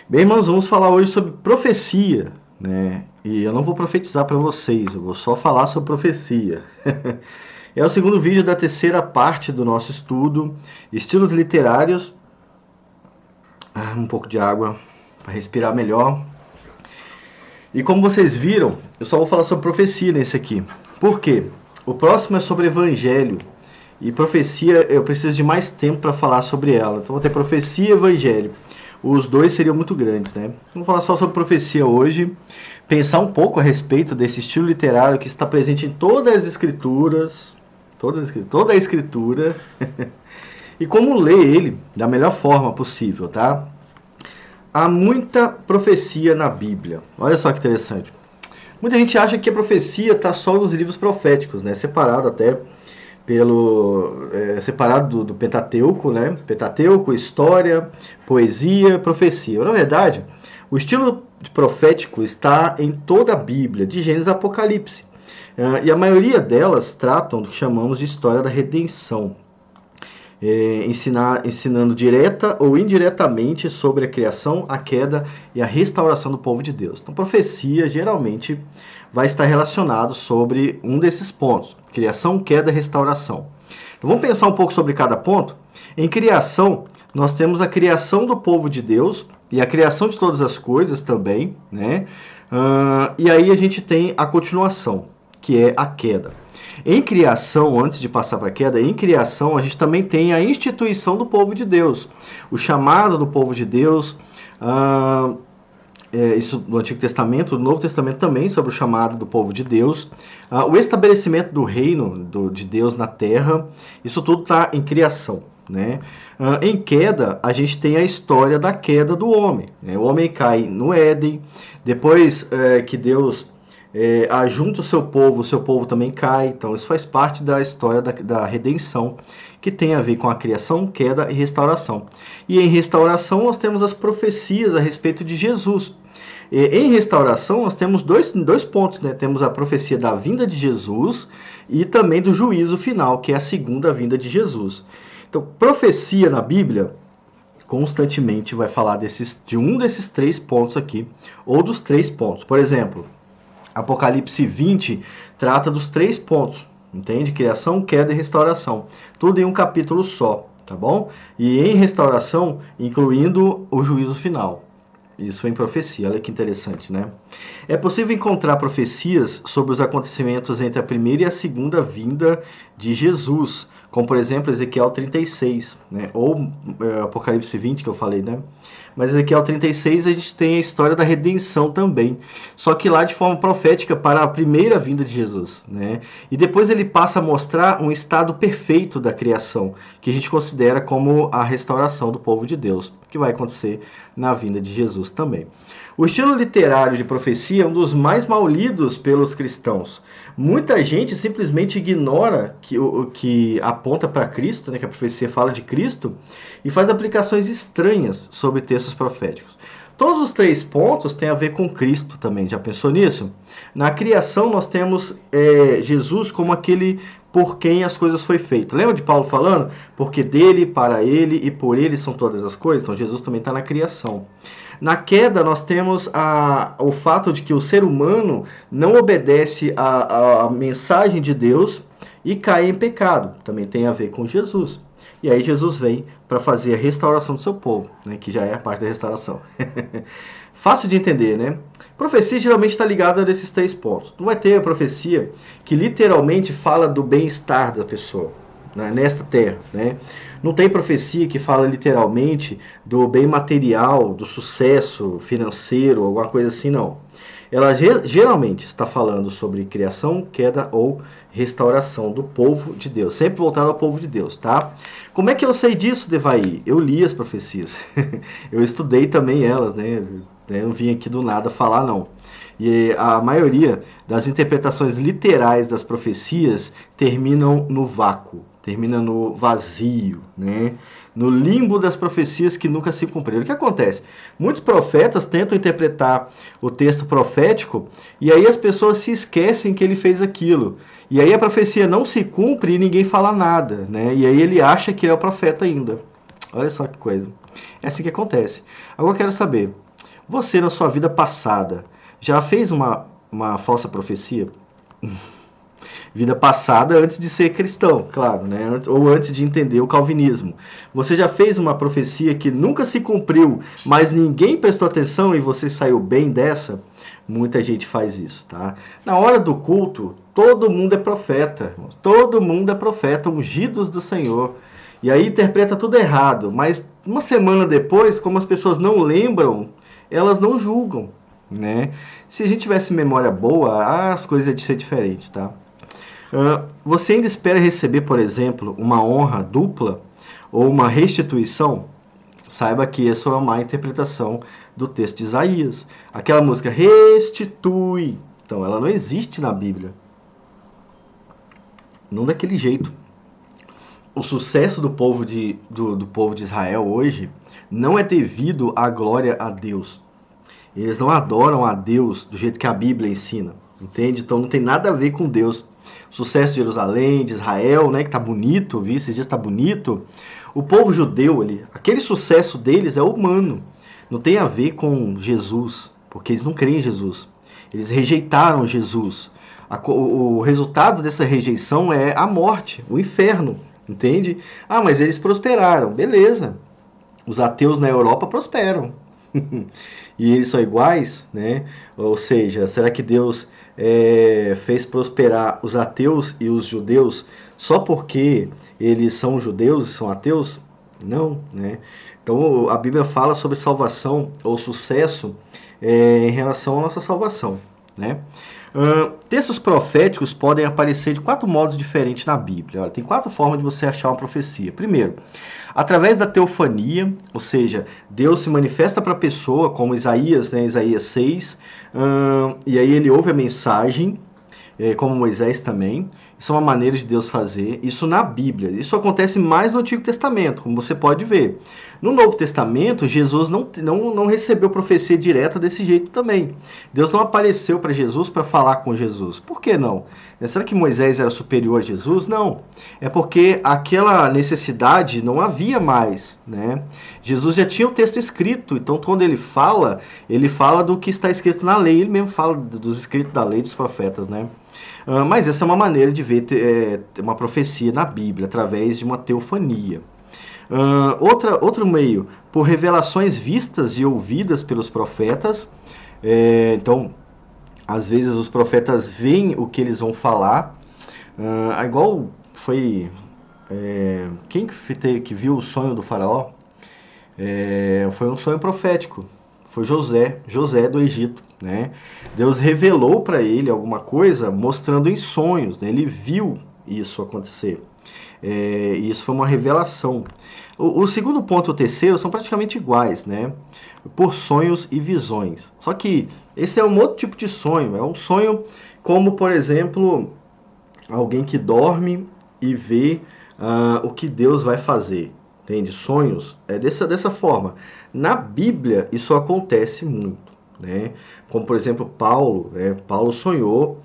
Bem, irmãos, vamos falar hoje sobre profecia, né? E eu não vou profetizar para vocês, eu vou só falar sobre profecia. É o segundo vídeo da terceira parte do nosso estudo, estilos literários. Um pouco de água para respirar melhor. E como vocês viram, eu só vou falar sobre profecia nesse aqui. Por quê? O próximo é sobre evangelho. E profecia, eu preciso de mais tempo para falar sobre ela. Então vou ter profecia e evangelho. Os dois seriam muito grandes, né? Vamos falar só sobre profecia hoje. Pensar um pouco a respeito desse estilo literário que está presente em todas as escrituras. Toda a escritura. E como ler ele da melhor forma possível, tá? Há muita profecia na Bíblia. Olha só que interessante. Muita gente acha que a profecia está só nos livros proféticos, né? Separado até separado do Pentateuco, né? Pentateuco, história, poesia, profecia. Na verdade, o estilo profético está em toda a Bíblia, de Gênesis a Apocalipse. E a maioria delas tratam do que chamamos de história da redenção. Ensinando direta ou indiretamente sobre a criação, a queda e a restauração do povo de Deus. Então, profecia geralmente vai estar relacionado sobre um desses pontos: criação, queda e restauração. Então, vamos pensar um pouco sobre cada ponto. Em criação, nós temos a criação do povo de Deus e a criação de todas as coisas também, né? E aí a gente tem a continuação, que é a queda. Em criação, antes de passar para a queda, em criação a gente também tem a instituição do povo de Deus, o chamado do povo de Deus, isso no Antigo Testamento, no Novo Testamento também, sobre o chamado do povo de Deus, o estabelecimento do reino de Deus na terra, isso tudo está em criação, né? Em queda, a gente tem a história da queda do homem, né? O homem cai no Éden, depois que Deus ajunta o seu povo também cai. Então isso faz parte da história da redenção, que tem a ver com a criação, queda e restauração. E em restauração nós temos as profecias a respeito de Jesus. Em restauração nós temos dois pontos, né? Temos a profecia da vinda de Jesus e também do juízo final, que é a segunda vinda de Jesus. Então, profecia na Bíblia constantemente vai falar de um desses três pontos aqui, ou dos três pontos. Por exemplo, Apocalipse 20 trata dos três pontos, entende? Criação, queda e restauração. Tudo em um capítulo só, tá bom? E em restauração, incluindo o juízo final. Isso em profecia, olha que interessante, né? É possível encontrar profecias sobre os acontecimentos entre a primeira e a segunda vinda de Jesus, como por exemplo Ezequiel 36, né? Ou Apocalipse 20 que eu falei, né? Mas Ezequiel 36 a gente tem a história da redenção também, só que lá de forma profética para a primeira vinda de Jesus, né? E depois ele passa a mostrar um estado perfeito da criação, que a gente considera como a restauração do povo de Deus, que vai acontecer na vinda de Jesus também. O estilo literário de profecia é um dos mais mal lidos pelos cristãos. Muita gente simplesmente ignora o que aponta para Cristo, né, que a profecia fala de Cristo, e faz aplicações estranhas sobre textos proféticos. Todos os três pontos têm a ver com Cristo também, já pensou nisso? Na criação nós temos Jesus como aquele por quem as coisas foram feitas. Lembra de Paulo falando? Porque dele, para ele e por ele são todas as coisas? Então Jesus também está na criação. Na queda, nós temos o fato de que o ser humano não obedece à mensagem de Deus e cai em pecado. Também tem a ver com Jesus. E aí Jesus vem para fazer a restauração do seu povo, né, que já é a parte da restauração. Fácil de entender, né? Profecia geralmente está ligada a esses três pontos. Não vai ter a profecia que literalmente fala do bem-estar da pessoa, né, nesta terra, né? Não tem profecia que fala literalmente do bem material, do sucesso financeiro, alguma coisa assim, não. Ela geralmente está falando sobre criação, queda ou restauração do povo de Deus. Sempre voltado ao povo de Deus, tá? Como é que eu sei disso, Devaí? Eu li as profecias. Eu estudei também elas, né? Eu não vim aqui do nada falar, não. E a maioria das interpretações literais das profecias terminam no vácuo. Termina no vazio, né? No limbo das profecias que nunca se cumpriram. O que acontece? Muitos profetas tentam interpretar o texto profético e aí as pessoas se esquecem que ele fez aquilo. E aí a profecia não se cumpre e ninguém fala nada, né? E aí ele acha que é o profeta ainda. Olha só que coisa. É assim que acontece. Agora eu quero saber, Você, na sua vida passada, já fez uma falsa profecia? Vida passada antes de ser cristão, claro, né? Ou antes de entender o calvinismo. Você já fez uma profecia que nunca se cumpriu, mas ninguém prestou atenção e você saiu bem dessa? Muita gente faz isso, tá? Na hora do culto, todo mundo é profeta, irmãos. Todo mundo é profeta, ungidos do Senhor. E aí interpreta tudo errado, mas uma semana depois, como as pessoas não lembram, elas não julgam, né? Se a gente tivesse memória boa, as coisas iam ser diferentes, tá? Você ainda espera receber, por exemplo, uma honra dupla ou uma restituição? Saiba que essa é uma má interpretação do texto de Isaías. Aquela música, restitui. Então, ela não existe na Bíblia. Não daquele jeito. O sucesso do povo do povo de Israel hoje não é devido à glória a Deus. Eles não adoram a Deus do jeito que a Bíblia ensina. Entende? Então, não tem nada a ver com Deus. O sucesso de Jerusalém, de Israel, né, que tá bonito, vi esses dias tá bonito. O povo judeu, aquele sucesso deles é humano. Não tem a ver com Jesus, porque eles não creem em Jesus. Eles rejeitaram Jesus. O resultado dessa rejeição é a morte, o inferno, entende? Ah, mas eles prosperaram. Beleza. Os ateus na Europa prosperam. E eles são iguais, né? Ou seja, será que Deus fez prosperar os ateus e os judeus só porque eles são judeus e são ateus? Não, né? Então a Bíblia fala sobre salvação ou sucesso em relação à nossa salvação, né? Textos proféticos podem aparecer de 4 modos diferentes na Bíblia. Olha, tem 4 formas de você achar uma profecia. Primeiro, através da teofania, ou seja, Deus se manifesta para a pessoa, como Isaías, né, Isaías 6, e aí ele ouve a mensagem, como Moisés também. Isso é uma maneira de Deus fazer. Isso na Bíblia. Isso acontece mais no Antigo Testamento, como você pode ver. No Novo Testamento, Jesus não recebeu profecia direta desse jeito também. Deus não apareceu para Jesus para falar com Jesus. Por que não? Será que Moisés era superior a Jesus? Não. É porque aquela necessidade não havia mais, né? Jesus já tinha o texto escrito. Então, quando ele fala do que está escrito na lei. Ele mesmo fala dos escritos da lei dos profetas, né? Mas essa é uma maneira de ver uma profecia na Bíblia, através de uma teofania. Outro meio, por revelações vistas e ouvidas pelos profetas. Então, às vezes os profetas veem o que eles vão falar. Igual foi... quem que viu o sonho do faraó? Foi um sonho profético. Foi José do Egito, né? Deus revelou para ele alguma coisa mostrando em sonhos, né? Ele viu isso acontecer. E isso foi uma revelação. O segundo ponto e o terceiro são praticamente iguais, né? Por sonhos e visões. Só que esse é um outro tipo de sonho. É um sonho como, por exemplo, alguém que dorme e vê o que Deus vai fazer. Entende? Sonhos é dessa forma. Na Bíblia, isso acontece muito, né? Como, por exemplo, Paulo. Paulo sonhou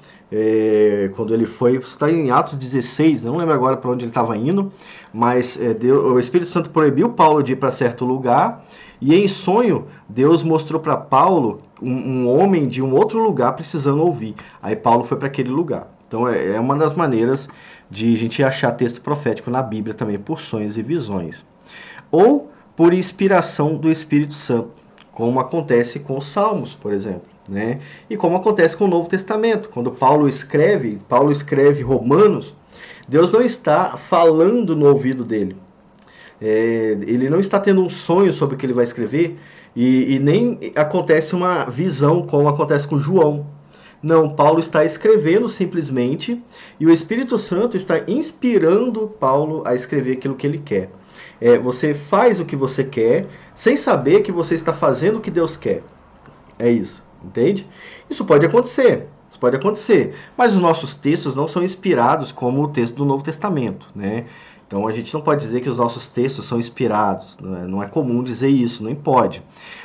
quando ele foi... Está em Atos 16, não lembro agora para onde ele estava indo, mas o Espírito Santo proibiu Paulo de ir para certo lugar, e em sonho, Deus mostrou para Paulo um homem de um outro lugar precisando ouvir. Aí Paulo foi para aquele lugar. Então, é uma das maneiras de a gente achar texto profético na Bíblia também, por sonhos e visões. Ou por inspiração do Espírito Santo, como acontece com os Salmos, por exemplo, né? E como acontece com o Novo Testamento. Quando Paulo escreve Romanos, Deus não está falando no ouvido dele. Ele não está tendo um sonho sobre o que ele vai escrever, e nem acontece uma visão como acontece com João. Não, Paulo está escrevendo simplesmente, e o Espírito Santo está inspirando Paulo a escrever aquilo que ele quer. Você faz o que você quer, sem saber que você está fazendo o que Deus quer. É isso, entende? Isso pode acontecer, mas os nossos textos não são inspirados como o texto do Novo Testamento, né? Então a gente não pode dizer que os nossos textos são inspirados, não é comum dizer isso, nem pode.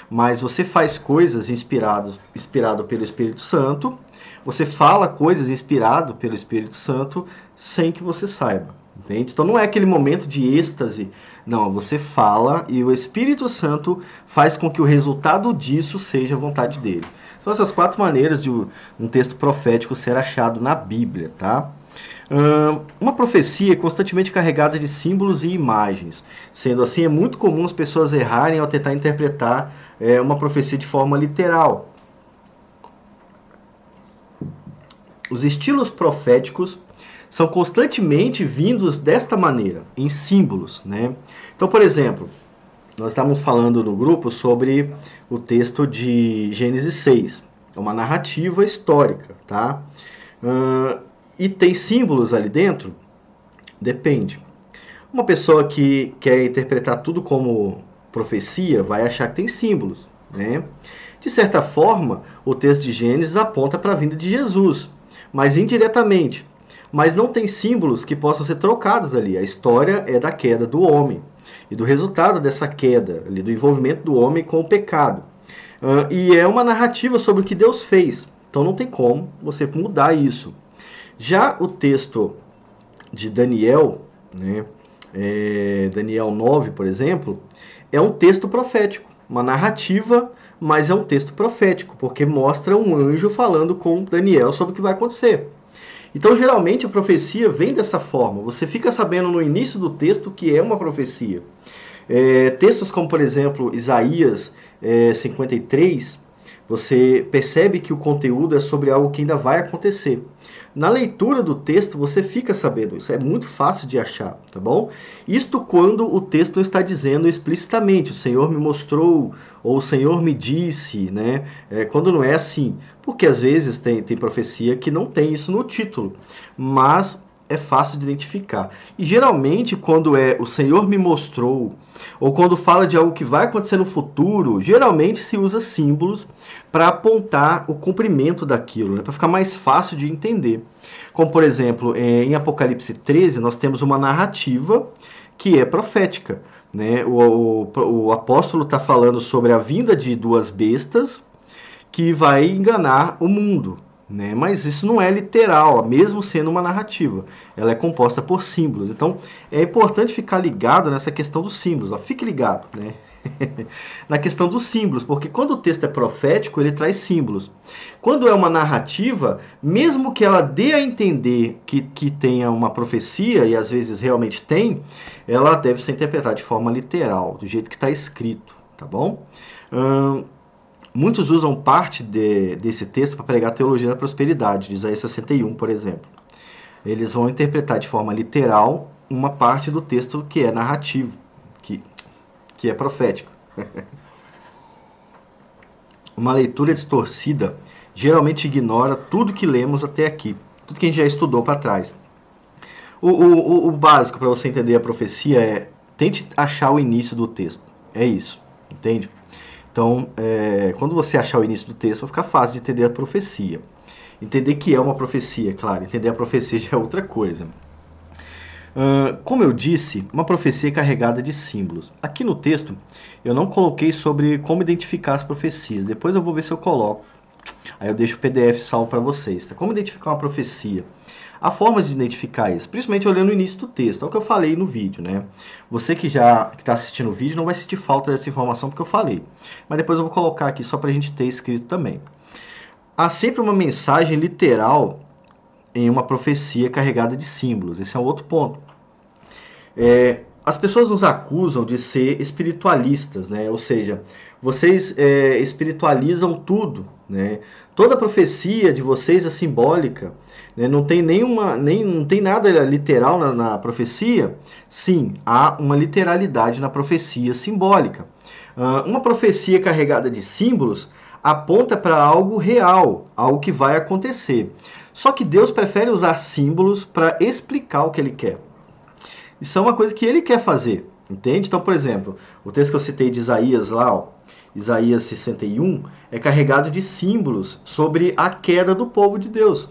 Mas você faz coisas inspirado pelo Espírito Santo, você fala coisas inspirado pelo Espírito Santo sem que você saiba. Entende? Então não é aquele momento de êxtase Não, você fala e o Espírito Santo faz com que o resultado disso seja a vontade dele. São essas 4 maneiras de um texto profético ser achado na Bíblia, tá? Uma profecia é constantemente carregada de símbolos e imagens. Sendo assim, é muito comum as pessoas errarem ao tentar interpretar uma profecia de forma literal. Os estilos proféticos são constantemente vindos desta maneira, em símbolos, né? Então, por exemplo, nós estávamos falando no grupo sobre o texto de Gênesis 6. É uma narrativa histórica, tá? E tem símbolos ali dentro? Depende. Uma pessoa que quer interpretar tudo como profecia vai achar que tem símbolos, né? De certa forma, o texto de Gênesis aponta para a vinda de Jesus, mas indiretamente. Mas não tem símbolos que possam ser trocados ali. A história é da queda do homem e do resultado dessa queda, ali, do envolvimento do homem com o pecado. E é uma narrativa sobre o que Deus fez. Então não tem como você mudar isso. Já o texto de Daniel, né, Daniel 9, por exemplo, é um texto profético, uma narrativa, mas é um texto profético, porque mostra um anjo falando com Daniel sobre o que vai acontecer. Então, geralmente, a profecia vem dessa forma. Você fica sabendo no início do texto que é uma profecia. Textos como, por exemplo, Isaías 53, você percebe que o conteúdo é sobre algo que ainda vai acontecer. Na leitura do texto, você fica sabendo isso. É muito fácil de achar, tá bom? Isto quando o texto não está dizendo explicitamente, o Senhor me mostrou, ou o Senhor me disse, né? Quando não é assim. Porque às vezes tem profecia que não tem isso no título, mas é fácil de identificar. E geralmente quando é o Senhor me mostrou, ou quando fala de algo que vai acontecer no futuro, geralmente se usa símbolos para apontar o cumprimento daquilo, né? Para ficar mais fácil de entender. Como por exemplo, em Apocalipse 13, nós temos uma narrativa que é profética, né? O apóstolo está falando sobre a vinda de 2 bestas que vai enganar o mundo, né? Mas isso não é literal, mesmo sendo uma narrativa. Ela é composta por símbolos. Então, é importante ficar ligado nessa questão dos símbolos. Ó. Fique ligado, né? Na questão dos símbolos, porque quando o texto é profético, ele traz símbolos. Quando é uma narrativa, mesmo que ela dê a entender que tenha uma profecia, e às vezes realmente tem, ela deve ser interpretada de forma literal, do jeito que está escrito, tá bom? Muitos usam parte desse texto para pregar a teologia da prosperidade, de Isaías 61, por exemplo. Eles vão interpretar de forma literal uma parte do texto que é narrativo, que é profético. Uma leitura distorcida geralmente ignora tudo que lemos até aqui, tudo que a gente já estudou para trás. O básico para você entender a profecia é tente achar o início do texto. É isso, entende? Então, quando você achar o início do texto, vai ficar fácil de entender a profecia. Entender que é uma profecia, claro. Entender a profecia já é outra coisa. Como eu disse, uma profecia é carregada de símbolos. Aqui no texto, eu não coloquei sobre como identificar as profecias. Depois eu vou ver se eu coloco. Aí eu deixo o PDF salvo para vocês. Tá? Como identificar uma profecia? Há formas de identificar isso, principalmente olhando o início do texto. É o que eu falei no vídeo, né? Você que está assistindo o vídeo não vai sentir falta dessa informação porque eu falei. Mas depois eu vou colocar aqui só para a gente ter escrito também. Há sempre uma mensagem literal em uma profecia carregada de símbolos. Esse é um outro ponto. As pessoas nos acusam de ser espiritualistas, né? Ou seja, vocês espiritualizam tudo, né? Toda profecia de vocês é simbólica, né? Não tem não tem nada literal na profecia. Sim, há uma literalidade na profecia simbólica. Uma profecia carregada de símbolos aponta para algo real, algo que vai acontecer. Só que Deus prefere usar símbolos para explicar o que Ele quer. Isso é uma coisa que Ele quer fazer, entende? Então, por exemplo, o texto que eu citei de Isaías lá, ó, Isaías 61, é carregado de símbolos sobre a queda do povo de Deus.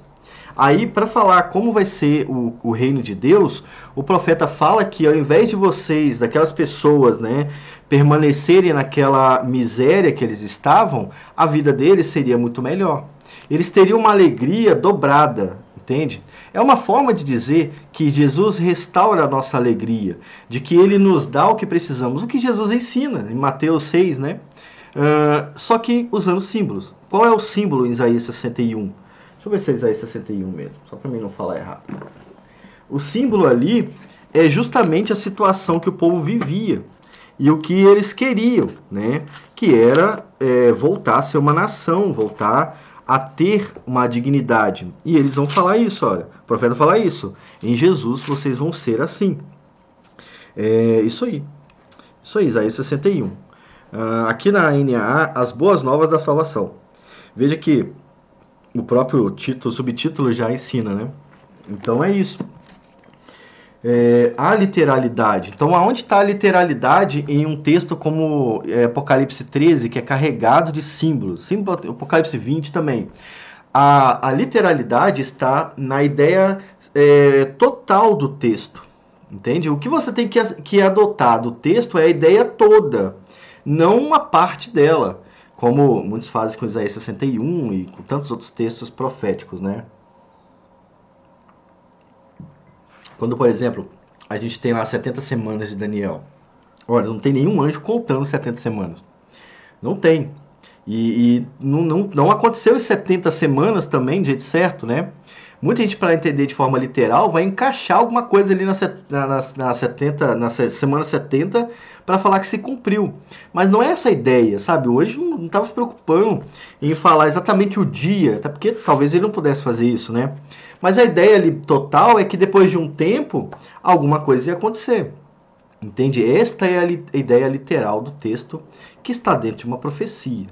Aí, para falar como vai ser o reino de Deus, o profeta fala que ao invés de vocês, daquelas pessoas, né, permanecerem naquela miséria que eles estavam, a vida deles seria muito melhor. Eles teriam uma alegria dobrada, entende? É uma forma de dizer que Jesus restaura a nossa alegria, de que ele nos dá o que precisamos, o que Jesus ensina em Mateus 6, né? Só que usando símbolos. Qual é o símbolo em Isaías 61? Deixa eu ver se é Isaías 61 mesmo, só para mim não falar errado. O símbolo ali é justamente a situação que o povo vivia e o que eles queriam, né? Que era voltar a ser uma nação, voltar a ter uma dignidade. E eles vão falar isso, olha, o profeta fala isso. Em Jesus vocês vão ser assim. Isso aí, Isaías 61. Aqui na NAA, as boas novas da salvação. Veja que o próprio título, subtítulo já ensina, né? Então é isso. A literalidade. Então, aonde está a literalidade em um texto como Apocalipse 13, que é carregado de símbolos? Apocalipse 20 também. A literalidade está na ideia total do texto. Entende? O que você tem que adotar do texto é a ideia toda, não uma parte dela, como muitos fazem com Isaías 61 e com tantos outros textos proféticos, né? Quando, por exemplo, a gente tem lá 70 semanas de Daniel. Olha, não tem nenhum anjo contando 70 semanas. Não tem. E não aconteceu em 70 semanas também, de jeito certo, né? Muita gente, para entender de forma literal, vai encaixar alguma coisa ali na semana 70 para falar que se cumpriu. Mas não é essa a ideia, sabe? Hoje não estava se preocupando em falar exatamente o dia, até porque talvez ele não pudesse fazer isso, né? Mas a ideia ali total é que depois de um tempo, alguma coisa ia acontecer. Entende? Esta é a ideia literal do texto que está dentro de uma profecia.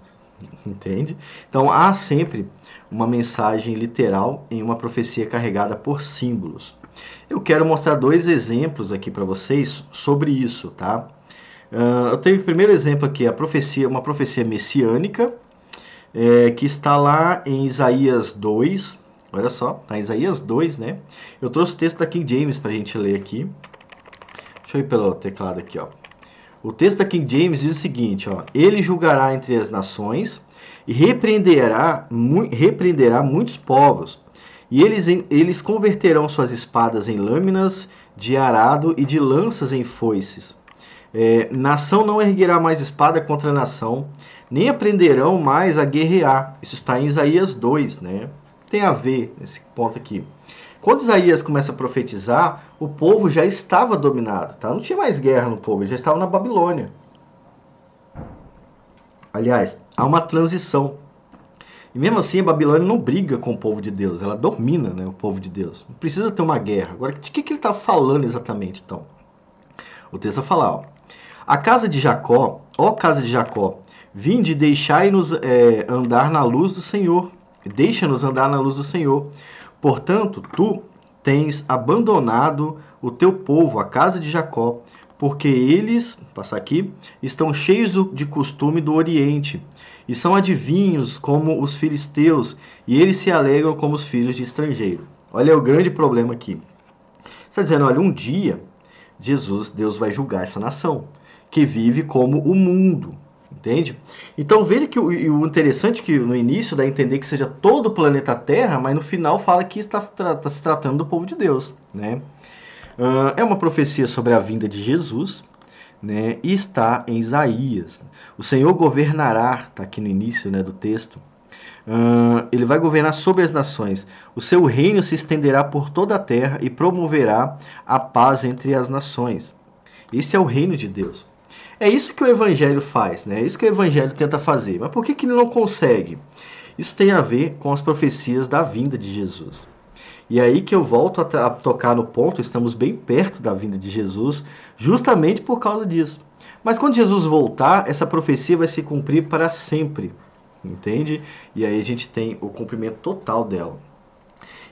Entende? Então há sempre uma mensagem literal em uma profecia carregada por símbolos. Eu quero mostrar dois exemplos aqui para vocês sobre isso, tá? Eu tenho o primeiro exemplo aqui, uma profecia messiânica, que está lá em Isaías 2. Olha só, está em Isaías 2, né? Eu trouxe o texto da King James para a gente ler aqui. Deixa eu ir pelo teclado aqui, ó. O texto da King James diz o seguinte, ó: ele julgará entre as nações e repreenderá muitos povos, e eles converterão suas espadas em lâminas de arado e de lanças em foices. Nação não erguerá mais espada contra nação, nem aprenderão mais a guerrear. Isso está em Isaías 2, né? Tem a ver esse ponto aqui. Quando Isaías começa a profetizar, o povo já estava dominado, tá? Não tinha mais guerra no povo, ele já estava na Babilônia. Aliás, há uma transição. E mesmo assim, a Babilônia não briga com o povo de Deus, ela domina, né, o povo de Deus. Não precisa ter uma guerra. Agora, de que ele está falando exatamente, então? O texto vai falar, ó: a casa de Jacó, ó casa de Jacó, vinde e deixai-nos andar na luz do Senhor. Deixa-nos andar na luz do Senhor. Portanto, tu tens abandonado o teu povo, a casa de Jacó, porque eles, passar aqui, estão cheios de costume do Oriente, e são adivinhos como os filisteus, e eles se alegram como os filhos de estrangeiro. Olha o grande problema aqui. Está dizendo, olha, um dia, Deus vai julgar essa nação, que vive como o mundo. Entende? Então veja que o interessante é que no início dá a entender que seja todo o planeta Terra, mas no final fala que está se tratando do povo de Deus, né? É uma profecia sobre a vinda de Jesus, né? E está em Isaías. O Senhor governará, está aqui no início, né, do texto. Ele vai governar sobre as nações. O seu reino se estenderá por toda a terra e promoverá a paz entre as nações. Esse é o reino de Deus. É isso que o Evangelho faz, né? É isso que o Evangelho tenta fazer. Mas por que ele não consegue? Isso tem a ver com as profecias da vinda de Jesus. E aí que eu volto a tocar no ponto, estamos bem perto da vinda de Jesus, justamente por causa disso. Mas quando Jesus voltar, essa profecia vai se cumprir para sempre, entende? E aí a gente tem o cumprimento total dela.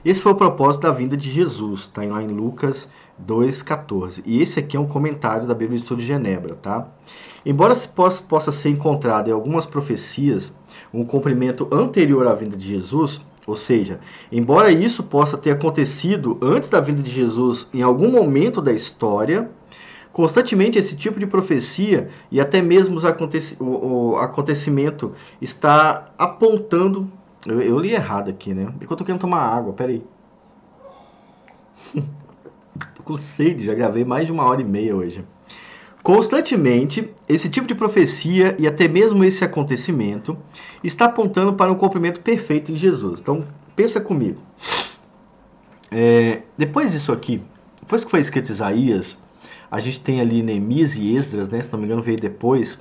Esse foi o propósito da vinda de Jesus, está lá em Lucas 2,14. E esse aqui é um comentário da Bíblia de Estudo de Genebra, tá? Embora possa ser encontrado em algumas profecias um cumprimento anterior à vinda de Jesus, ou seja, embora isso possa ter acontecido antes da vinda de Jesus em algum momento da história, constantemente esse tipo de profecia e até mesmo o acontecimento está apontando... Eu li errado aqui, né? Eu tô querendo tomar água, peraí. Tô com sede, já gravei mais de 1h30 hoje. Constantemente, esse tipo de profecia e até mesmo esse acontecimento está apontando para um cumprimento perfeito em Jesus. Então, pensa comigo. Depois disso aqui, depois que foi escrito Isaías, a gente tem ali Neemias e Esdras, né? Se não me engano, veio depois,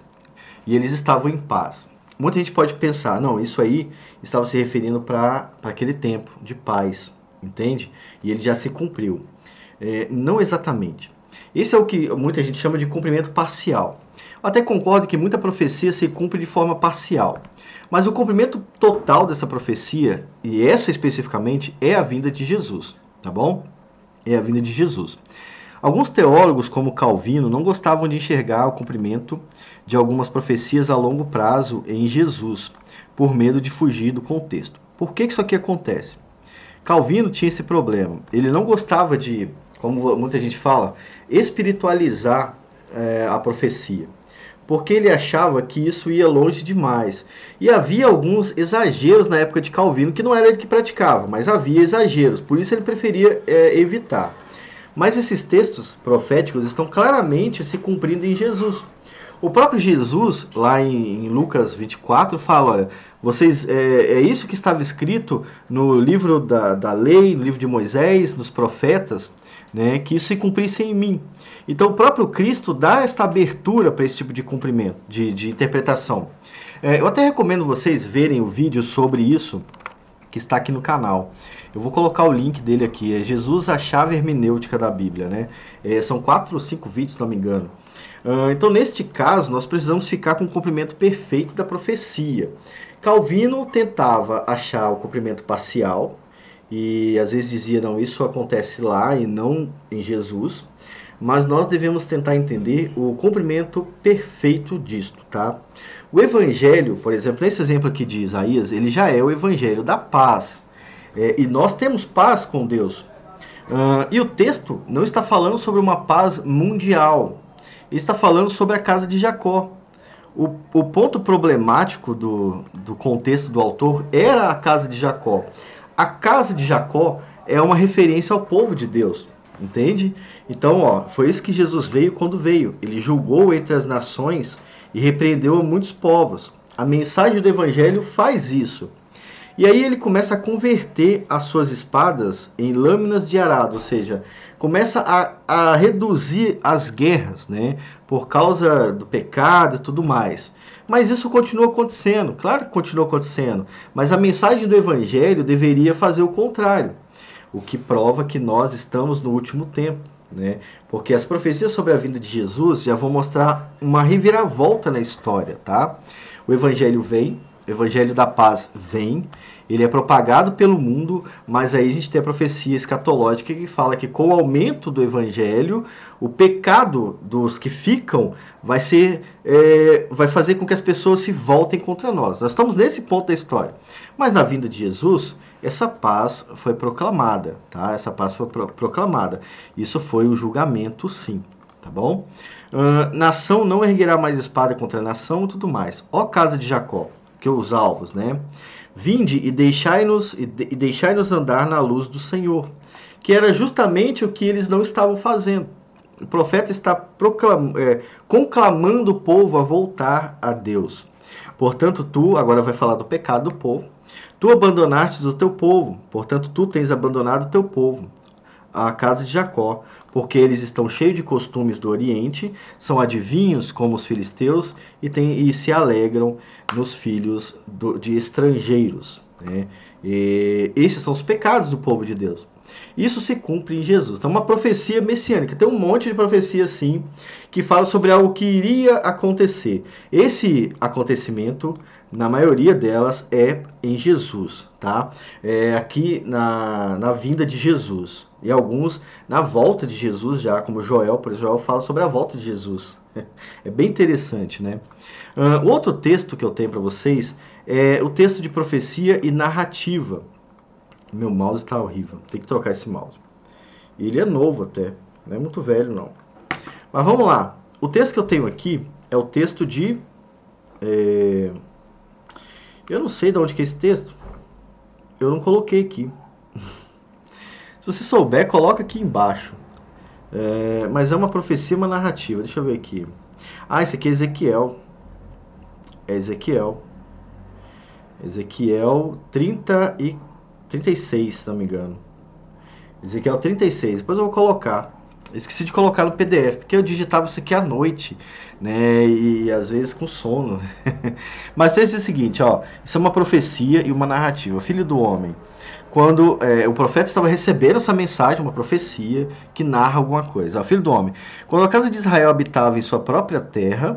e eles estavam em paz. Muita gente pode pensar, não, isso aí estava se referindo para aquele tempo de paz, entende? E ele já se cumpriu. Não exatamente. Esse é o que muita gente chama de cumprimento parcial. Eu até concordo que muita profecia se cumpre de forma parcial. Mas o cumprimento total dessa profecia, e essa especificamente, é a vinda de Jesus, tá bom? É a vinda de Jesus. Alguns teólogos, como Calvino, não gostavam de enxergar o cumprimento de algumas profecias a longo prazo em Jesus, por medo de fugir do contexto. Por que isso aqui acontece? Calvino tinha esse problema. Ele não gostava de, como muita gente fala, espiritualizar a profecia, porque ele achava que isso ia longe demais. E havia alguns exageros na época de Calvino, que não era ele que praticava, mas havia exageros, por isso ele preferia evitar. Mas esses textos proféticos estão claramente se cumprindo em Jesus. O próprio Jesus, lá em Lucas 24, fala, olha, vocês, é isso que estava escrito no livro da lei, no livro de Moisés, nos profetas, né, que isso se cumprisse em mim. Então o próprio Cristo dá esta abertura para esse tipo de cumprimento, de interpretação. Eu até recomendo vocês verem o vídeo sobre isso, que está aqui no canal. Eu vou colocar o link dele aqui, é Jesus, a chave hermenêutica da Bíblia, né? São 4 ou 5 vídeos, se não me engano. Então, neste caso, nós precisamos ficar com o cumprimento perfeito da profecia. Calvino tentava achar o cumprimento parcial, e às vezes dizia, não, isso acontece lá e não em Jesus, mas nós devemos tentar entender o cumprimento perfeito disto, tá? O evangelho, por exemplo, nesse exemplo aqui de Isaías, ele já é o evangelho da paz, e nós temos paz com Deus. E o texto não está falando sobre uma paz mundial, ele está falando sobre a casa de Jacó. O ponto problemático do contexto do autor era a casa de Jacó. A casa de Jacó é uma referência ao povo de Deus, entende? Então, foi isso que Jesus veio quando veio. Ele julgou entre as nações e repreendeu a muitos povos. A mensagem do evangelho faz isso. E aí ele começa a converter as suas espadas em lâminas de arado, ou seja, começa a reduzir as guerras, né, por causa do pecado e tudo mais. Mas isso continua acontecendo, claro que continua acontecendo, mas a mensagem do evangelho deveria fazer o contrário, o que prova que nós estamos no último tempo, né? Porque as profecias sobre a vinda de Jesus já vão mostrar uma reviravolta na história, tá? O evangelho vem, o evangelho da paz vem, ele é propagado pelo mundo, mas aí a gente tem a profecia escatológica que fala que com o aumento do evangelho, o pecado dos que ficam vai fazer com que as pessoas se voltem contra nós. Nós estamos nesse ponto da história. Mas na vinda de Jesus, essa paz foi proclamada, tá? Essa paz foi proclamada. Isso foi o julgamento, sim, tá bom? Nação não erguerá mais espada contra nação e tudo mais. Ó casa de Jacó, que os alvos, né? Vinde e deixai-nos andar na luz do Senhor, que era justamente o que eles não estavam fazendo. O profeta está conclamando o povo a voltar a Deus. Portanto, tu, agora vai falar do pecado do povo, tu abandonastes o teu povo, portanto, tu tens abandonado o teu povo, a casa de Jacó, porque eles estão cheios de costumes do Oriente, são adivinhos como os filisteus e se alegram nos filhos de estrangeiros, né? E esses são os pecados do povo de Deus. Isso se cumpre em Jesus. Então, uma profecia messiânica. Tem um monte de profecia, assim, que fala sobre algo que iria acontecer. Esse acontecimento, na maioria delas, é em Jesus, tá? Aqui na vinda de Jesus. E alguns na volta de Jesus já, como Joel, por exemplo, Joel fala sobre a volta de Jesus. É bem interessante, né? O outro texto que eu tenho para vocês é o texto de profecia e narrativa. Meu mouse tá horrível, tem que trocar esse mouse. Ele é novo até, não é muito velho não. Mas vamos lá, o texto que eu tenho aqui é o texto de... Eu não sei de onde que é esse texto. Eu não coloquei aqui. Se você souber, coloca aqui embaixo. Mas é uma profecia, uma narrativa. Deixa eu ver aqui. Esse aqui é Ezequiel. É Ezequiel. Ezequiel 36, se não me engano. Ezequiel 36. Depois eu vou colocar. Esqueci de colocar no PDF, porque eu digitava isso aqui à noite, né? E às vezes com sono. Mas seja o seguinte, ó. Isso é uma profecia e uma narrativa. Filho do homem. Quando o profeta estava recebendo essa mensagem, uma profecia que narra alguma coisa. Ó, filho do homem, quando a casa de Israel habitava em sua própria terra,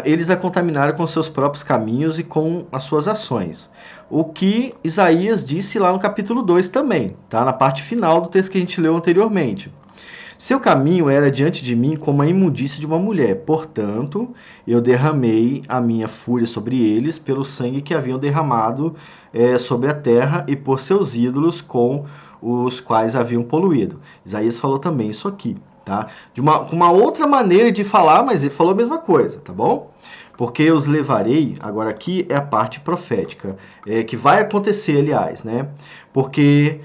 eles a contaminaram com seus próprios caminhos e com as suas ações. O que Isaías disse lá no capítulo 2 também, tá? Na parte final do texto que a gente leu anteriormente. Seu caminho era diante de mim como a imundície de uma mulher. Portanto, eu derramei a minha fúria sobre eles pelo sangue que haviam derramado sobre a terra e por seus ídolos com os quais haviam poluído. Isaías falou também isso aqui, tá? Com uma outra maneira de falar, mas ele falou a mesma coisa, tá bom? Porque eu os levarei, agora aqui é a parte profética, que vai acontecer, aliás, né? Porque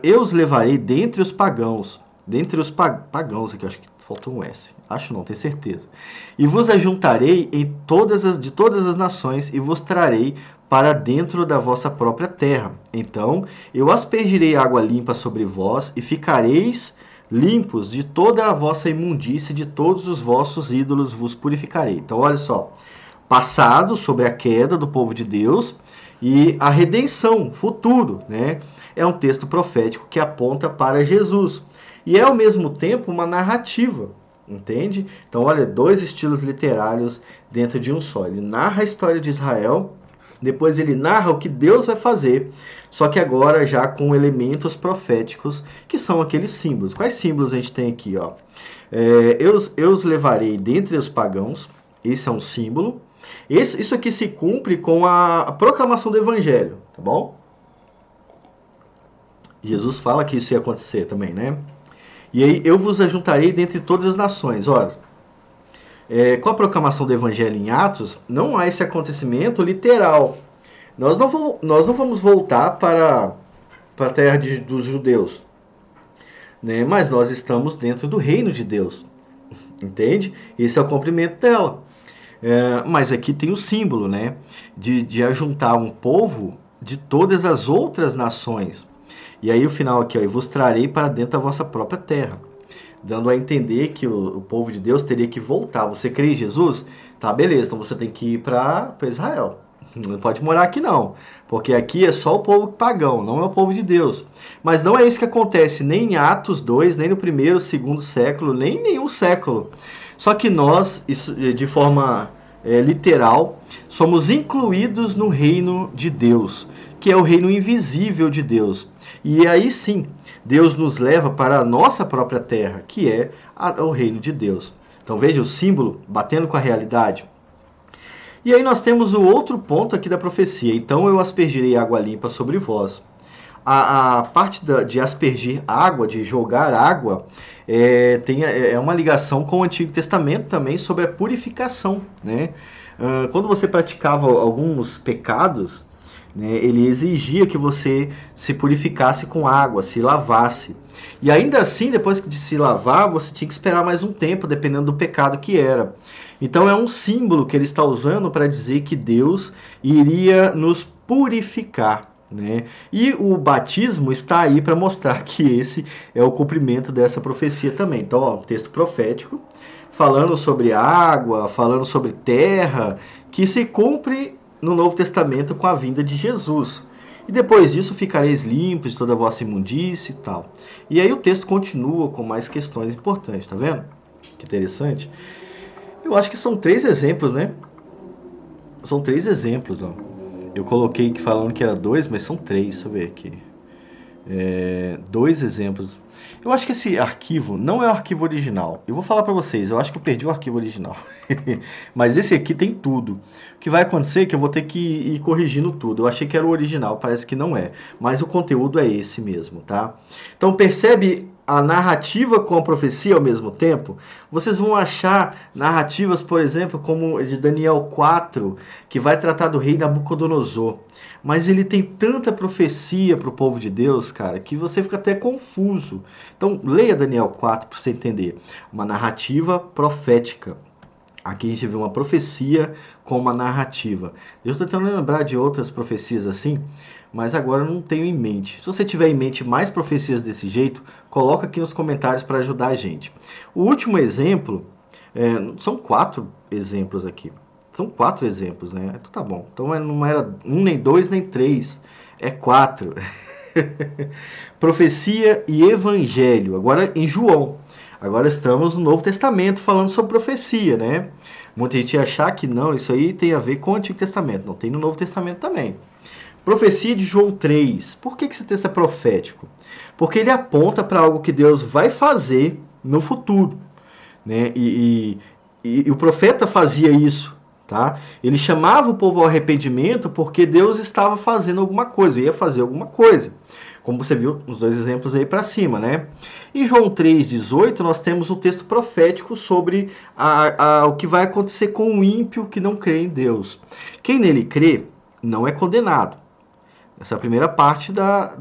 eu os levarei dentre os pagãos, pagãos aqui, acho que faltou um S. Acho não, tenho certeza. E vos ajuntarei de todas as nações e vos trarei para dentro da vossa própria terra. Então eu aspergirei água limpa sobre vós e ficareis limpos de toda a vossa imundície, de todos os vossos ídolos vos purificarei. Então olha só, passado sobre a queda do povo de Deus e a redenção, futuro, né? É um texto profético que aponta para Jesus. E é, ao mesmo tempo, uma narrativa, entende? Então, olha, dois estilos literários dentro de um só. Ele narra a história de Israel, depois ele narra o que Deus vai fazer, só que agora já com elementos proféticos, que são aqueles símbolos. Quais símbolos a gente tem aqui? Ó? Eu os levarei dentre os pagãos, esse é um símbolo. Isso aqui se cumpre com a proclamação do Evangelho, tá bom? Jesus fala que isso ia acontecer também, né? E aí eu vos ajuntarei dentre todas as nações. Olha, com a proclamação do Evangelho em Atos, não há esse acontecimento literal. Nós não vamos voltar para a terra dos judeus, né? Mas nós estamos dentro do reino de Deus, entende? Esse é o cumprimento dela. Mas aqui tem o símbolo, né? De ajuntar um povo de todas as outras nações. E aí o final aqui, ó, e vos trarei para dentro da vossa própria terra. Dando a entender que o povo de Deus teria que voltar. Você crê em Jesus? Tá, beleza, então você tem que ir para Israel. Não pode morar aqui não. Porque aqui é só o povo pagão, não é o povo de Deus. Mas não é isso que acontece nem em Atos 2, nem no primeiro, segundo século, nem em nenhum século. Só que nós, de forma literal, somos incluídos no reino de Deus, que é o reino invisível de Deus. E aí sim, Deus nos leva para a nossa própria terra, que é o reino de Deus. Então veja o símbolo batendo com a realidade. E aí nós temos o outro ponto aqui da profecia. Então eu aspergirei água limpa sobre vós. A parte de aspergir água, de jogar água, é uma ligação com o Antigo Testamento também sobre a purificação, né? Quando você praticava alguns pecados, né, ele exigia que você se purificasse com água, se lavasse. E ainda assim, depois de se lavar, você tinha que esperar mais um tempo, dependendo do pecado que era. Então é um símbolo que ele está usando para dizer que Deus iria nos purificar, né? E o batismo está aí para mostrar que esse é o cumprimento dessa profecia também. Então, ó, texto profético, falando sobre água, falando sobre terra, que se cumpre no Novo Testamento com a vinda de Jesus. E depois disso ficareis limpos de toda a vossa imundície e tal. E aí o texto continua com mais questões importantes, tá vendo? Que interessante. Eu acho que são 3 exemplos, né? São 3 exemplos, ó. Eu coloquei aqui falando que era 2, mas são 3, deixa eu ver aqui. 2 exemplos. Eu acho que esse arquivo não é o arquivo original. Eu vou falar para vocês, eu acho que eu perdi o arquivo original. Mas esse aqui tem tudo. O que vai acontecer é que eu vou ter que ir corrigindo tudo. Eu achei que era o original, parece que não é. Mas o conteúdo é esse mesmo, tá? Então percebe a narrativa com a profecia ao mesmo tempo, vocês vão achar narrativas, por exemplo, como de Daniel 4, que vai tratar do rei Nabucodonosor. Mas ele tem tanta profecia para o povo de Deus, cara, que você fica até confuso. Então, leia Daniel 4 para você entender. Uma narrativa profética. Aqui a gente vê uma profecia com uma narrativa. Eu estou tentando lembrar de outras profecias assim, mas agora eu não tenho em mente. Se você tiver em mente mais profecias desse jeito, coloca aqui nos comentários para ajudar a gente. O último exemplo, são 4 exemplos aqui. São 4 exemplos, né? Então tá bom. Então não era 1, nem 2, nem 3. É 4. Profecia e evangelho. Agora em João. Agora estamos no Novo Testamento falando sobre profecia, né? Muita gente ia achar que não, isso aí tem a ver com o Antigo Testamento. Não, tem no Novo Testamento também. Profecia de João 3. Por que esse texto é profético? Porque ele aponta para algo que Deus vai fazer no futuro, né? E o profeta fazia isso. Tá? Ele chamava o povo ao arrependimento porque Deus estava fazendo alguma coisa, ia fazer alguma coisa. Como você viu nos 2 exemplos aí para cima, né? Em João 3,18, nós temos um texto profético sobre o que vai acontecer com o ímpio que não crê em Deus. Quem nele crê não é condenado. Essa é a primeira parte da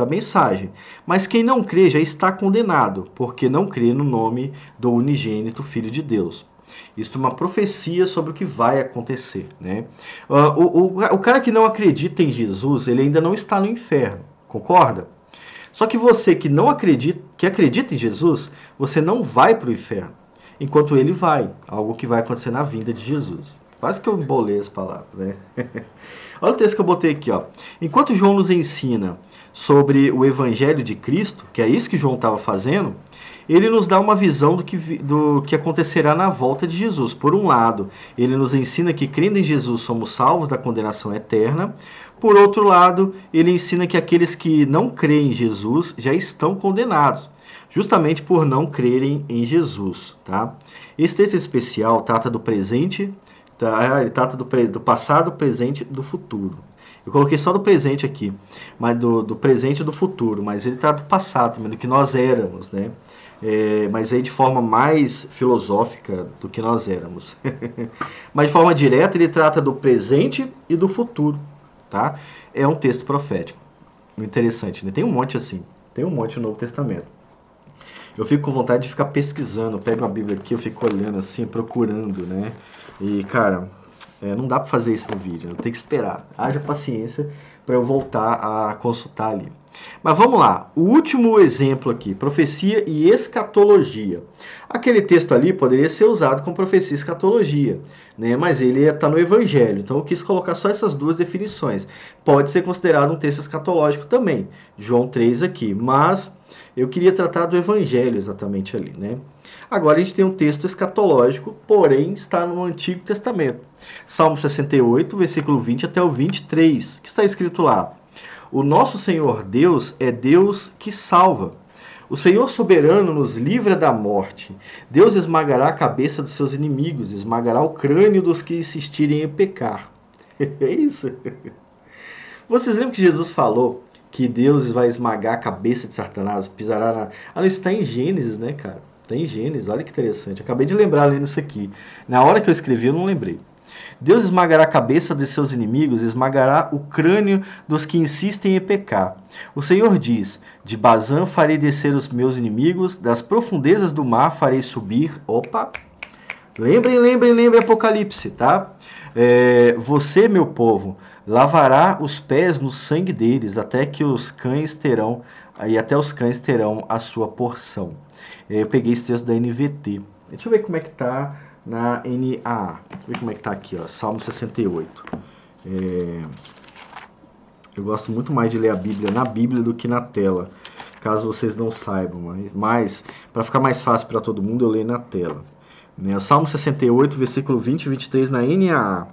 mensagem. Mas quem não crê já está condenado, porque não crê no nome do unigênito Filho de Deus. Isso é uma profecia sobre o que vai acontecer, né? O cara que não acredita em Jesus, ele ainda não está no inferno, concorda? Só que você que não acredita, que acredita em Jesus, você não vai para o inferno, enquanto ele vai, algo que vai acontecer na vinda de Jesus. Quase que eu embolei as palavras, né? Olha o texto que eu botei aqui, ó. Enquanto João nos ensina sobre o evangelho de Cristo, que é isso que João estava fazendo, ele nos dá uma visão do que acontecerá na volta de Jesus. Por um lado, ele nos ensina que crendo em Jesus somos salvos da condenação eterna. Por outro lado, ele ensina que aqueles que não creem em Jesus já estão condenados, justamente por não crerem em Jesus. Tá? Esse texto especial trata do presente, ele trata do passado, presente e do futuro. Eu coloquei só do presente aqui, mas do presente e do futuro, mas ele trata do passado também, do que nós éramos, né? Mas aí de forma mais filosófica do que nós éramos. Mas de forma direta ele trata do presente e do futuro, tá? É um texto profético. Interessante, né? Tem um monte assim, tem um monte no Novo Testamento. Eu fico com vontade de ficar pesquisando, eu pego uma Bíblia aqui, eu fico olhando assim, procurando, né? E cara, não dá para fazer isso no vídeo, eu tenho que esperar. Haja paciência para eu voltar a consultar ali. Mas vamos lá, o último exemplo aqui, profecia e escatologia. Aquele texto ali poderia ser usado com profecia e escatologia, né? Mas ele está no Evangelho, então eu quis colocar só essas 2 definições. Pode ser considerado um texto escatológico também, João 3 aqui, mas eu queria tratar do Evangelho exatamente ali, né? Agora a gente tem um texto escatológico, porém está no Antigo Testamento. Salmo 68, versículo 20 até o 23, que está escrito lá: o nosso Senhor Deus é Deus que salva. O Senhor soberano nos livra da morte. Deus esmagará a cabeça dos seus inimigos, esmagará o crânio dos que insistirem em pecar. É isso. Vocês lembram que Jesus falou que Deus vai esmagar a cabeça de Satanás, pisará na... Ah, isso está em Gênesis, né, cara? Está em Gênesis, olha que interessante. Acabei de lembrar lendo isso aqui. Na hora que eu escrevi, eu não lembrei. Deus esmagará a cabeça de seus inimigos, esmagará o crânio dos que insistem em pecar. O Senhor diz: de Bazã farei descer os meus inimigos, das profundezas do mar farei subir. Opa! Lembrem Apocalipse, tá? Você, meu povo, lavará os pés no sangue deles, até os cães terão a sua porção. Eu peguei esse texto da NVT. Deixa eu ver como é que tá na NAA. Deixa eu ver como é que tá aqui, ó, Salmo 68. Eu gosto muito mais de ler a Bíblia na Bíblia do que na tela, caso vocês não saibam. Mas para ficar mais fácil para todo mundo, eu leio na tela. Salmo 68, versículo 20 e 23 na NAA.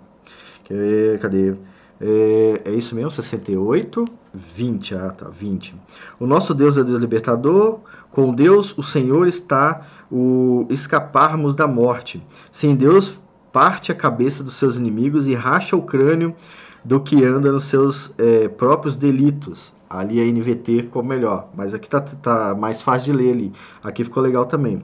Cadê? É isso mesmo, 68, 20. Ah, tá, 20. O nosso Deus é Deus libertador. Com Deus, o Senhor está o escaparmos da morte. Sem Deus, parte a cabeça dos seus inimigos e racha o crânio do que anda nos seus próprios delitos. Ali a NVT ficou melhor, mas aqui tá mais fácil de ler ali. Aqui ficou legal também.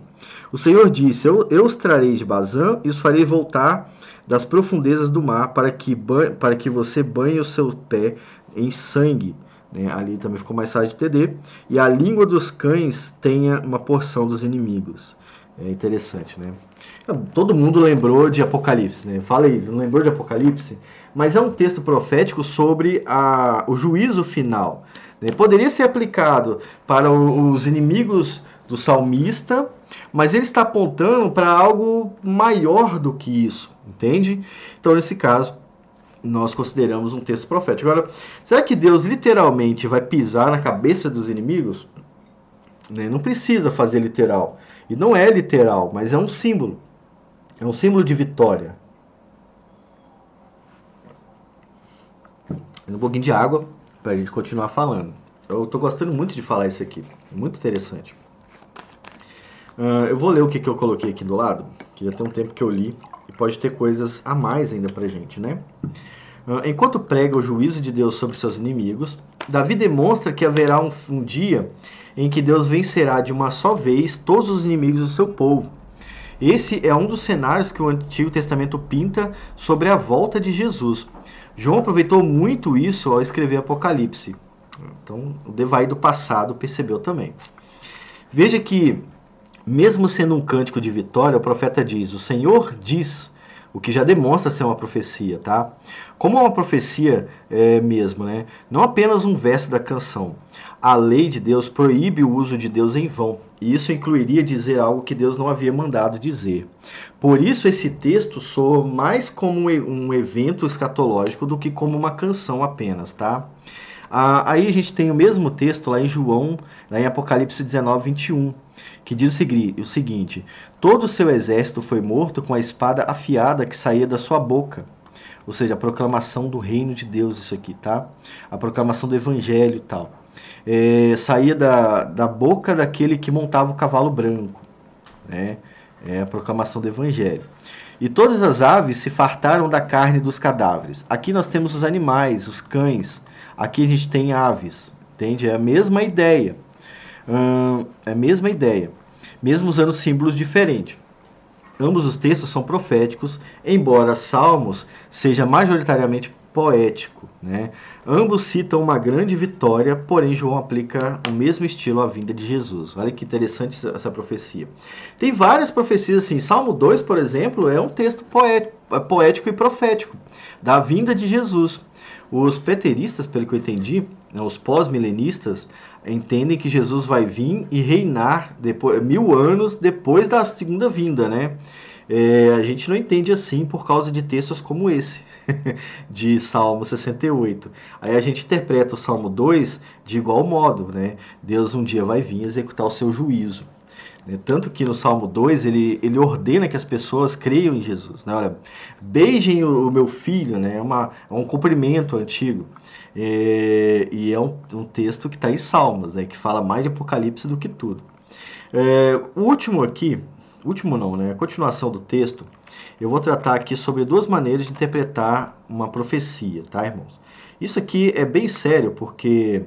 O Senhor disse, eu os trarei de Bazã e os farei voltar das profundezas do mar para que você banhe o seu pé em sangue. Né? Ali também ficou mais fácil de entender. E a língua dos cães tenha uma porção dos inimigos. É interessante, né? Todo mundo lembrou de Apocalipse, né? Fala aí, não lembrou de Apocalipse? Mas é um texto profético sobre o juízo final. Né? Poderia ser aplicado para os inimigos do salmista, mas ele está apontando para algo maior do que isso, entende? Então, nesse caso, nós consideramos um texto profético. Agora, será que Deus literalmente vai pisar na cabeça dos inimigos? Né? Não precisa fazer literal. E não é literal, mas é um símbolo. É um símbolo de vitória. Um pouquinho de água para a gente continuar falando. Eu estou gostando muito de falar isso aqui. Muito interessante. Eu vou ler o que eu coloquei aqui do lado, que já tem um tempo que eu li, e pode ter coisas a mais ainda pra gente, né? Enquanto prega o juízo de Deus sobre seus inimigos, Davi demonstra que haverá um dia em que Deus vencerá de uma só vez todos os inimigos do seu povo. Esse é um dos cenários que o Antigo Testamento pinta sobre a volta de Jesus. João aproveitou muito isso ao escrever Apocalipse. Então, o Devaí do passado percebeu também. Veja que, mesmo sendo um cântico de vitória, o profeta diz, o Senhor diz, o que já demonstra ser uma profecia, tá? Como uma profecia mesmo, né? Não apenas um verso da canção. A lei de Deus proíbe o uso de Deus em vão. E isso incluiria dizer algo que Deus não havia mandado dizer. Por isso esse texto soa mais como um evento escatológico do que como uma canção apenas, tá? Aí a gente tem o mesmo texto lá em João, lá em Apocalipse 19, 21, que diz o seguinte, todo o seu exército foi morto com a espada afiada que saía da sua boca. Ou seja, a proclamação do reino de Deus, isso aqui, tá? A proclamação do evangelho e tal. Saía da boca daquele que montava o cavalo branco, né? É a proclamação do evangelho. E todas as aves se fartaram da carne dos cadáveres. Aqui nós temos os animais, os cães. Aqui a gente tem aves, entende? É a mesma ideia. É a mesma ideia. Mesmo usando símbolos diferentes. Ambos os textos são proféticos, embora Salmos seja majoritariamente poético, né? Ambos citam uma grande vitória, porém João aplica o mesmo estilo à vinda de Jesus. Olha que interessante essa profecia. Tem várias profecias assim. Salmo 2, por exemplo, é um texto poético e profético da vinda de Jesus. Os preteristas, pelo que eu entendi, os pós-milenistas, entendem que Jesus vai vir e reinar 1000 anos depois da segunda vinda, né? A gente não entende assim por causa de textos como esse, de Salmo 68. Aí a gente interpreta o Salmo 2 de igual modo, né? Deus um dia vai vir executar o seu juízo. Tanto que no Salmo 2 ele ordena que as pessoas creiam em Jesus. Né? Olha, beijem o meu filho, né? É um cumprimento antigo. E é um texto que está em Salmos, né? Que fala mais de Apocalipse do que tudo. O último aqui, último não, né? A continuação do texto, eu vou tratar aqui sobre duas maneiras de interpretar uma profecia, tá, irmãos? Isso aqui é bem sério, porque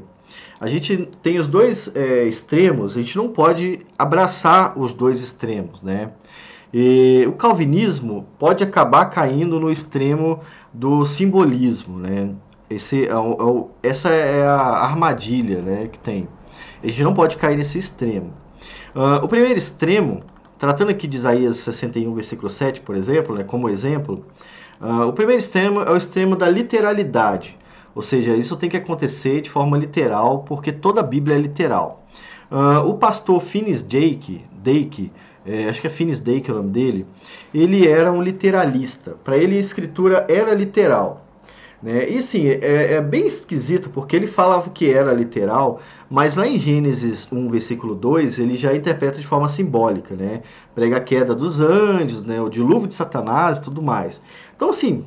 a gente tem os dois extremos, a gente não pode abraçar os dois extremos, né? E o calvinismo pode acabar caindo no extremo do simbolismo, né? Essa é a armadilha, né, que tem. A gente não pode cair nesse extremo. O primeiro extremo, tratando aqui de Isaías 61, versículo 7, por exemplo, né, como exemplo, o primeiro extremo é o extremo da literalidade. Ou seja, isso tem que acontecer de forma literal, porque toda a Bíblia é literal. O pastor Finis Dake, acho que é Finis Dake o nome dele, ele era um literalista. Para ele a escritura era literal. Né? E assim, é bem esquisito, porque ele falava que era literal, mas lá em Gênesis 1, versículo 2, ele já interpreta de forma simbólica, né? Prega a queda dos anjos, né? O dilúvio de Satanás e tudo mais. Então, assim,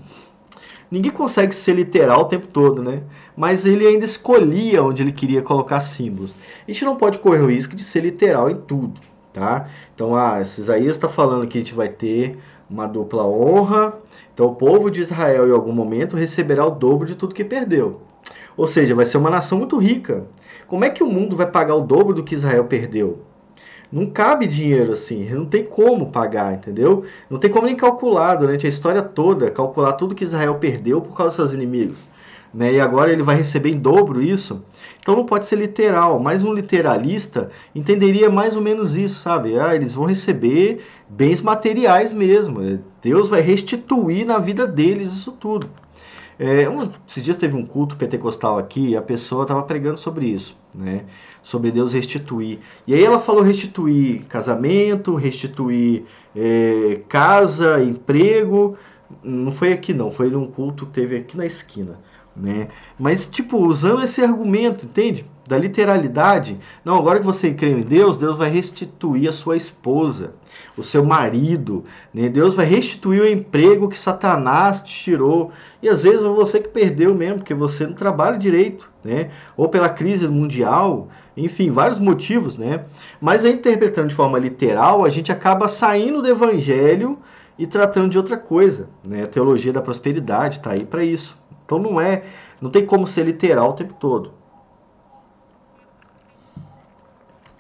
ninguém consegue ser literal o tempo todo, né? Mas ele ainda escolhia onde ele queria colocar símbolos. A gente não pode correr o risco de ser literal em tudo, tá? Então, Isaías está falando que a gente vai ter uma dupla honra. Então o povo de Israel em algum momento receberá o dobro de tudo que perdeu. Ou seja, vai ser uma nação muito rica. Como é que o mundo vai pagar o dobro do que Israel perdeu? Não cabe dinheiro assim, não tem como pagar, entendeu? Não tem como nem calcular durante a história toda, calcular tudo que Israel perdeu por causa dos seus inimigos. Né? E agora ele vai receber em dobro isso. Então não pode ser literal, mas um literalista entenderia mais ou menos isso, sabe? Ah, eles vão receber bens materiais mesmo. Deus vai restituir na vida deles isso tudo. Esses dias teve um culto pentecostal aqui e a pessoa estava pregando sobre isso, né? Sobre Deus restituir. E aí ela falou restituir casamento, restituir casa, emprego. Não foi aqui não, foi num culto que teve aqui na esquina. Né? Mas, tipo, usando esse argumento, entende? Da literalidade. Não, agora que você crê em Deus, Deus vai restituir a sua esposa, o seu marido, né? Deus vai restituir o emprego que Satanás te tirou. E às vezes é você que perdeu mesmo, porque você não trabalha direito, né? Ou pela crise mundial, enfim, vários motivos, né? Mas aí, interpretando de forma literal, a gente acaba saindo do evangelho e tratando de outra coisa, né? A teologia da prosperidade está aí para isso. Então não tem como ser literal o tempo todo.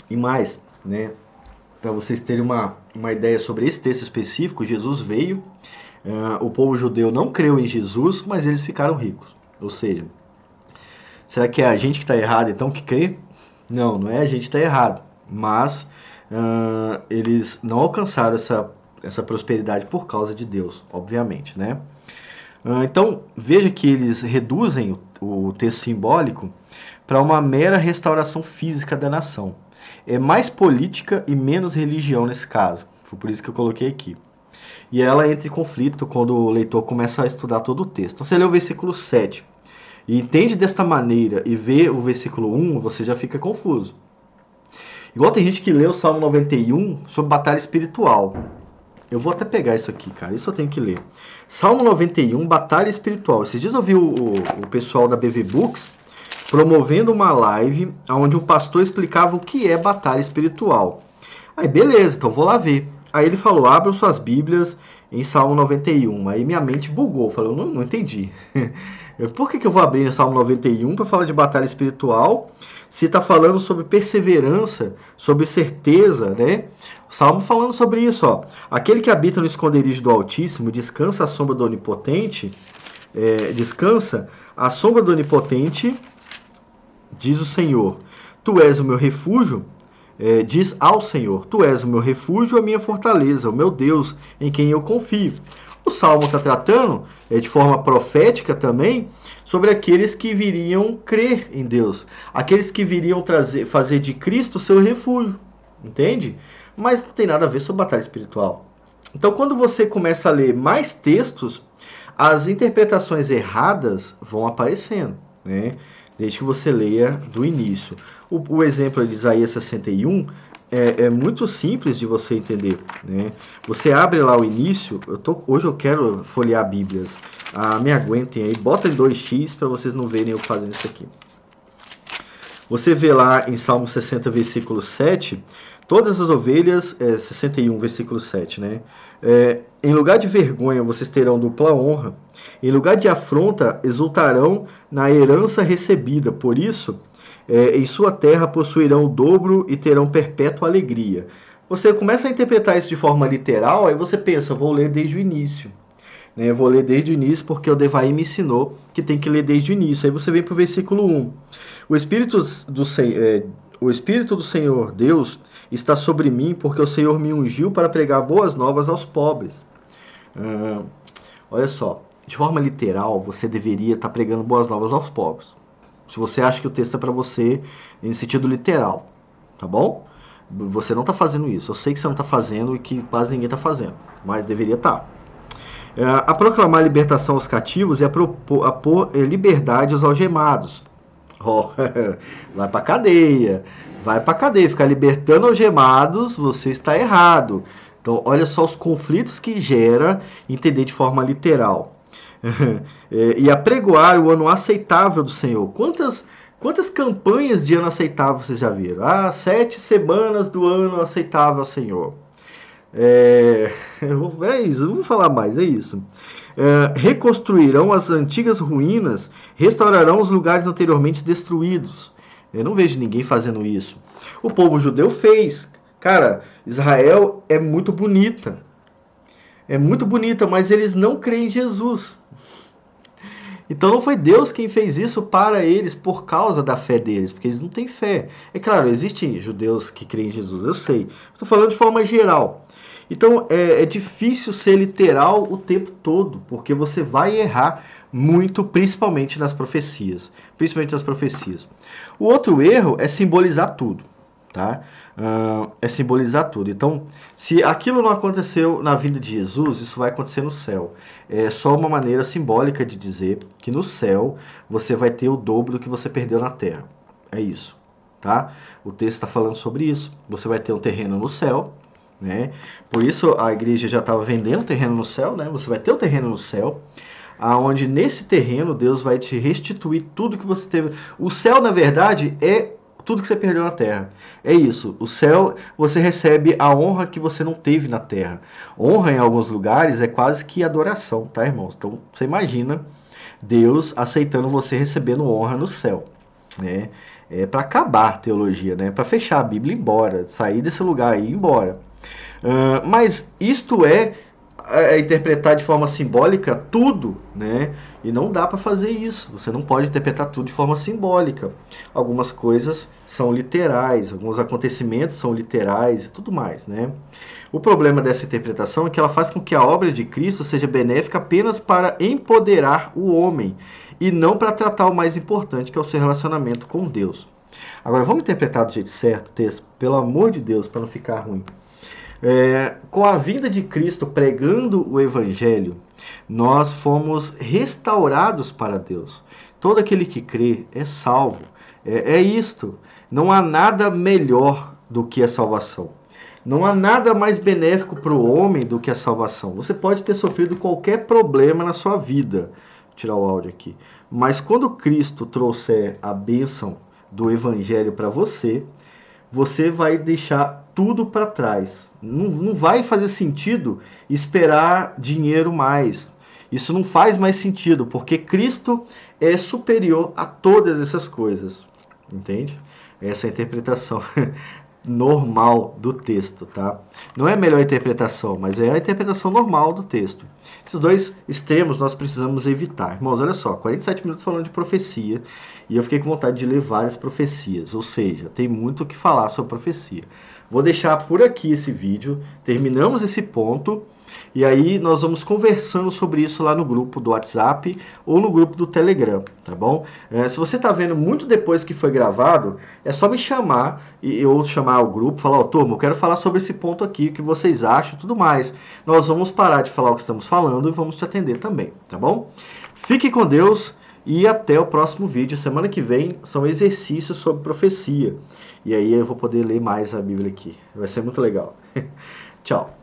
E mais, né, para vocês terem uma ideia sobre esse texto específico, Jesus veio, o povo judeu não creu em Jesus, mas eles ficaram ricos. Ou seja, será que é a gente que está errado então que crê? Não, não é a gente que está errado, mas eles não alcançaram essa prosperidade por causa de Deus, obviamente, né? Então, veja que eles reduzem o texto simbólico para uma mera restauração física da nação. É mais política e menos religião nesse caso. Foi por isso que eu coloquei aqui. E ela entra em conflito quando o leitor começa a estudar todo o texto. Então, você lê o versículo 7 e entende desta maneira e vê o versículo 1, você já fica confuso. Igual tem gente que lê o Salmo 91 sobre batalha espiritual. Eu vou até pegar isso aqui, cara. Isso eu tenho que ler. Salmo 91, batalha espiritual. Esses dias eu vi o pessoal da BV Books promovendo uma live onde um pastor explicava o que é batalha espiritual. Aí, beleza, então vou lá ver. Aí ele falou, abram suas Bíblias em Salmo 91. Aí minha mente bugou. Falei, eu não entendi. Por que eu vou abrir em Salmo 91 para falar de batalha espiritual se está falando sobre perseverança, sobre certeza, né? O Salmo falando sobre isso, ó. Aquele que habita no esconderijo do Altíssimo descansa à sombra do Onipotente, descansa à sombra do Onipotente, diz o Senhor. Tu és o meu refúgio, diz ao Senhor. Tu és o meu refúgio, a minha fortaleza, o meu Deus, em quem eu confio. O Salmo está tratando, de forma profética também, sobre aqueles que viriam crer em Deus. Aqueles que viriam fazer de Cristo seu refúgio. Entende? Mas não tem nada a ver sobre batalha espiritual. Então, quando você começa a ler mais textos, as interpretações erradas vão aparecendo, né? Desde que você leia do início. O exemplo de Isaías 61 é muito simples de você entender, né? Você abre lá o início. Hoje eu quero folhear Bíblias. Me aguentem aí. Bota em 2x para vocês não verem eu fazendo isso aqui. Você vê lá em Salmo 60, versículo 7, todas as ovelhas, 61, versículo 7, né? Em lugar de vergonha, vocês terão dupla honra. Em lugar de afronta, exultarão na herança recebida. Por isso, em sua terra possuirão o dobro e terão perpétua alegria. Você começa a interpretar isso de forma literal, aí você pensa, vou ler desde o início. Né? Vou ler desde o início porque o Devaí me ensinou que tem que ler desde o início. Aí você vem para o versículo 1. O Espírito do Senhor Deus está sobre mim, porque o Senhor me ungiu para pregar boas novas aos pobres. Olha só, de forma literal, você deveria estar pregando boas novas aos pobres. Se você acha que o texto é para você em sentido literal, tá bom? Você não está fazendo isso. Eu sei que você não está fazendo e que quase ninguém está fazendo, mas deveria estar. A proclamar libertação aos cativos e a pôr liberdade aos algemados. Vai pra cadeia. Vai pra cadeia. Ficar libertando algemados, você está errado. Então, olha só os conflitos que gera entender de forma literal. E apregoar o ano aceitável do Senhor. Quantas campanhas de ano aceitável vocês já viram? 7 semanas do ano aceitável ao Senhor. É isso, não vou falar mais, é isso. Reconstruirão as antigas ruínas, restaurarão os lugares anteriormente destruídos. Eu não vejo ninguém fazendo isso. O povo judeu fez. Cara, Israel é muito bonita, mas eles não creem em Jesus. Então não foi Deus quem fez isso para eles por causa da fé deles, porque eles não têm fé. É claro, existem judeus que creem em Jesus, eu sei. Estou falando de forma geral. Então é difícil ser literal o tempo todo, porque você vai errar muito, principalmente nas profecias. Principalmente nas profecias. O outro erro é simbolizar tudo, tá? É simbolizar tudo. Então, se aquilo não aconteceu na vida de Jesus, isso vai acontecer no céu. É só uma maneira simbólica de dizer que no céu você vai ter o dobro do que você perdeu na terra. É isso, tá? O texto está falando sobre isso. Você vai ter um terreno no céu, né? Por isso a igreja já estava vendendo terreno no céu, né? Você vai ter um terreno no céu, aonde nesse terreno Deus vai te restituir tudo que você teve. O céu, na verdade, é tudo que você perdeu na terra. É isso. O céu, você recebe a honra que você não teve na terra. Honra, em alguns lugares, é quase que adoração, tá, irmãos? Então, você imagina Deus aceitando você recebendo honra no céu, né? É para acabar a teologia, né? Para fechar a Bíblia e ir embora, sair desse lugar e ir embora. Mas isto é interpretar de forma simbólica tudo, né? E não dá para fazer isso. Você não pode interpretar tudo de forma simbólica. Algumas coisas são literais, alguns acontecimentos são literais e tudo mais, né? O problema dessa interpretação é que ela faz com que a obra de Cristo seja benéfica apenas para empoderar o homem e não para tratar o mais importante, que é o seu relacionamento com Deus. Agora, vamos interpretar do jeito certo o texto, pelo amor de Deus, para não ficar ruim. Com a vinda de Cristo pregando o Evangelho, nós fomos restaurados para Deus. Todo aquele que crê é salvo. É isto. Não há nada melhor do que a salvação. Não há nada mais benéfico para o homem do que a salvação. Você pode ter sofrido qualquer problema na sua vida. Vou tirar o áudio aqui. Mas quando Cristo trouxer a bênção do Evangelho para você, você vai deixar tudo para trás. Não vai fazer sentido esperar dinheiro mais. Isso não faz mais sentido, porque Cristo é superior a todas essas coisas. Entende? Essa é a interpretação normal do texto, tá? Não é a melhor interpretação, mas é a interpretação normal do texto. Esses dois extremos nós precisamos evitar. Irmãos, olha só, 47 minutos falando de profecia, e eu fiquei com vontade de ler várias profecias, ou seja, tem muito o que falar sobre profecia. Vou deixar por aqui esse vídeo, terminamos esse ponto, e aí nós vamos conversando sobre isso lá no grupo do WhatsApp ou no grupo do Telegram, tá bom? Se você está vendo muito depois que foi gravado, é só me chamar e eu chamar o grupo, falar, turma, eu quero falar sobre esse ponto aqui, o que vocês acham e tudo mais. Nós vamos parar de falar o que estamos falando e vamos te atender também, tá bom? Fique com Deus e até o próximo vídeo. Semana que vem são exercícios sobre profecia. E aí eu vou poder ler mais a Bíblia aqui. Vai ser muito legal. Tchau.